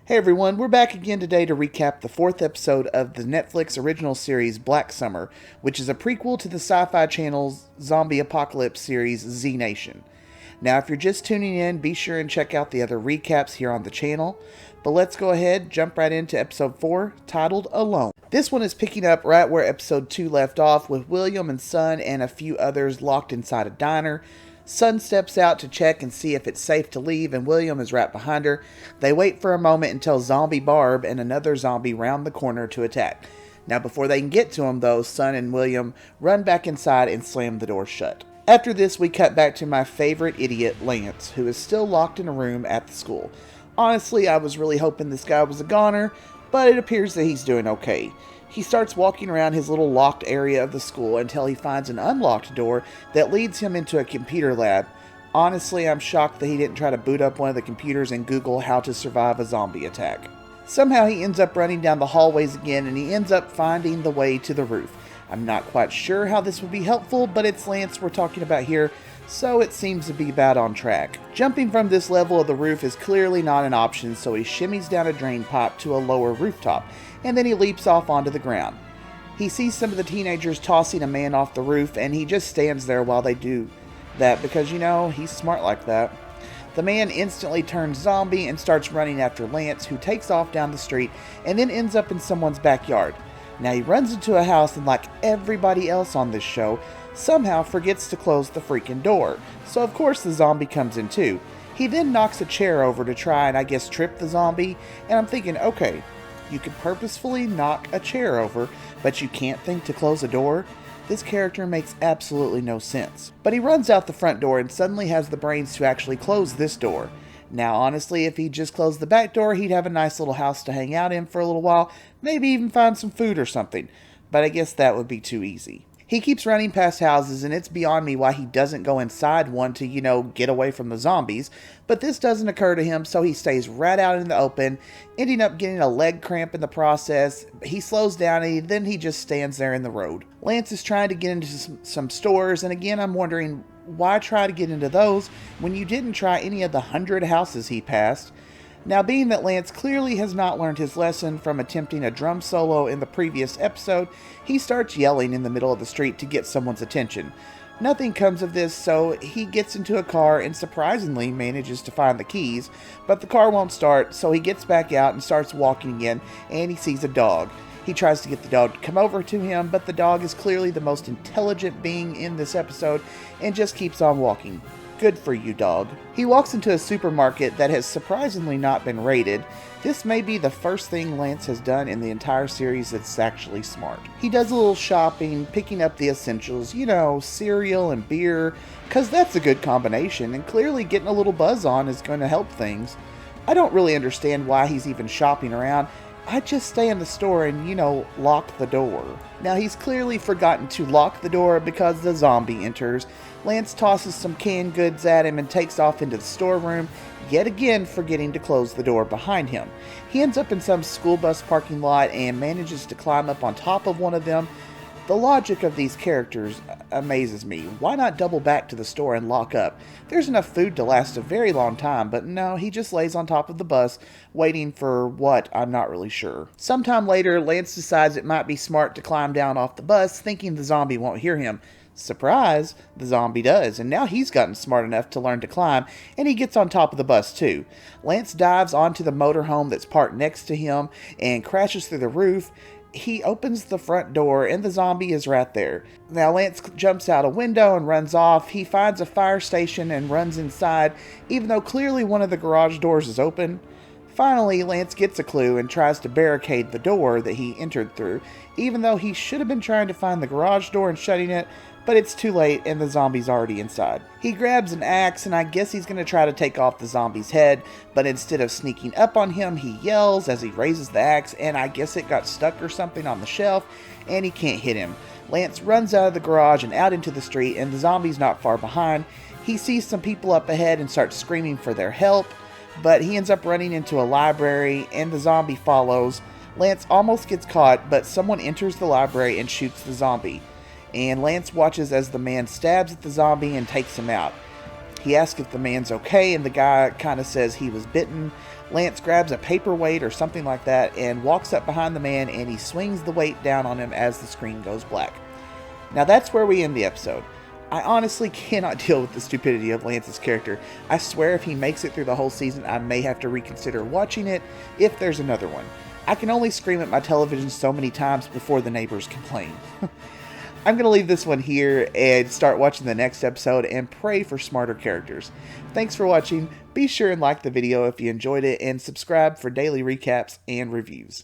Hey everyone, we're back again today to recap the fourth episode of the Netflix original series Black Summer, which is a prequel to the Sci-Fi Channel's zombie apocalypse series Z Nation. Now, if you're just tuning in, be sure and check out the other recaps here on the channel. But let's go ahead, jump right into episode 4, titled Alone. This one is picking up right where episode 2 left off, with William and Son and a few others locked inside a diner. Son steps out to check and see if it's safe to leave, and William is right behind her. They wait for a moment until Zombie Barb and another zombie round the corner to attack. Now, before they can get to him, though, Son and William run back inside and slam the door shut. After this, we cut back to my favorite idiot, Lance, who is still locked in a room at the school. Honestly, I was really hoping this guy was a goner, but it appears that he's doing okay. He starts walking around his little locked area of the school until he finds an unlocked door that leads him into a computer lab. Honestly, I'm shocked that he didn't try to boot up one of the computers and Google how to survive a zombie attack. Somehow he ends up running down the hallways again, and he ends up finding the way to the roof. I'm not quite sure how this would be helpful, but it's Lance we're talking about here, so it seems to be about on track. Jumping from this level of the roof is clearly not an option, so he shimmies down a drain pipe to a lower rooftop, and then he leaps off onto the ground. He sees some of the teenagers tossing a man off the roof, and he just stands there while they do that because, he's smart like that. The man instantly turns zombie and starts running after Lance, who takes off down the street and then ends up in someone's backyard. Now he runs into a house and, like everybody else on this show, somehow forgets to close the freaking door. So of course the zombie comes in too. He then knocks a chair over to try and trip the zombie, and I'm thinking, okay, you can purposefully knock a chair over, but you can't think to close a door? This character makes absolutely no sense. But he runs out the front door and suddenly has the brains to actually close this door. Now, honestly, if he just closed the back door, he'd have a nice little house to hang out in for a little while, maybe even find some food or something. But I guess that would be too easy. He keeps running past houses, and it's beyond me why he doesn't go inside one to, get away from the zombies. But this doesn't occur to him, so he stays right out in the open, ending up getting a leg cramp in the process. He slows down, and then he just stands there in the road. Lance is trying to get into some stores, and again, I'm wondering, why try to get into those when you didn't try any of the 100 houses he passed? Now, being that Lance clearly has not learned his lesson from attempting a drum solo in the previous episode, he starts yelling in the middle of the street to get someone's attention. Nothing comes of this, so he gets into a car and surprisingly manages to find the keys, but the car won't start, so he gets back out and starts walking again, and he sees a dog. He tries to get the dog to come over to him, but the dog is clearly the most intelligent being in this episode and just keeps on walking. Good for you, dog. He walks into a supermarket that has surprisingly not been raided. This may be the first thing Lance has done in the entire series that's actually smart. He does a little shopping, picking up the essentials, cereal and beer, because that's a good combination, and clearly getting a little buzz on is going to help things. I don't really understand why he's even shopping around. I'd just stay in the store and, lock the door. Now, he's clearly forgotten to lock the door because the zombie enters. Lance tosses some canned goods at him and takes off into the storeroom, yet again forgetting to close the door behind him. He ends up in some school bus parking lot and manages to climb up on top of one of them. The logic of these characters amazes me. Why not double back to the store and lock up? There's enough food to last a very long time, but no, he just lays on top of the bus, waiting for what, I'm not really sure. Sometime later, Lance decides it might be smart to climb down off the bus, thinking the zombie won't hear him. Surprise, the zombie does, and now he's gotten smart enough to learn to climb, and he gets on top of the bus too. Lance dives onto the motorhome that's parked next to him and crashes through the roof. He opens the front door and the zombie is right there. Now Lance jumps out a window and runs off. He finds a fire station and runs inside, even though clearly one of the garage doors is open. Finally, Lance gets a clue and tries to barricade the door that he entered through, even though he should have been trying to find the garage door and shutting it, but it's too late and the zombie's already inside. He grabs an axe and I guess he's going to try to take off the zombie's head, but instead of sneaking up on him, he yells as he raises the axe, and I guess it got stuck or something on the shelf and he can't hit him. Lance runs out of the garage and out into the street, and the zombie's not far behind. He sees some people up ahead and starts screaming for their help, but he ends up running into a library and the zombie follows. Lance almost gets caught, but someone enters the library and shoots the zombie. And Lance watches as the man stabs at the zombie and takes him out. He asks if the man's okay, and the guy kind of says he was bitten. Lance grabs a paperweight or something like that and walks up behind the man, and he swings the weight down on him as the screen goes black. Now that's where we end the episode. I honestly cannot deal with the stupidity of Lance's character. I swear if he makes it through the whole season, I may have to reconsider watching it if there's another one. I can only scream at my television so many times before the neighbors complain. I'm going to leave this one here and start watching the next episode and pray for smarter characters. Thanks for watching. Be sure and like the video if you enjoyed it, and subscribe for daily recaps and reviews.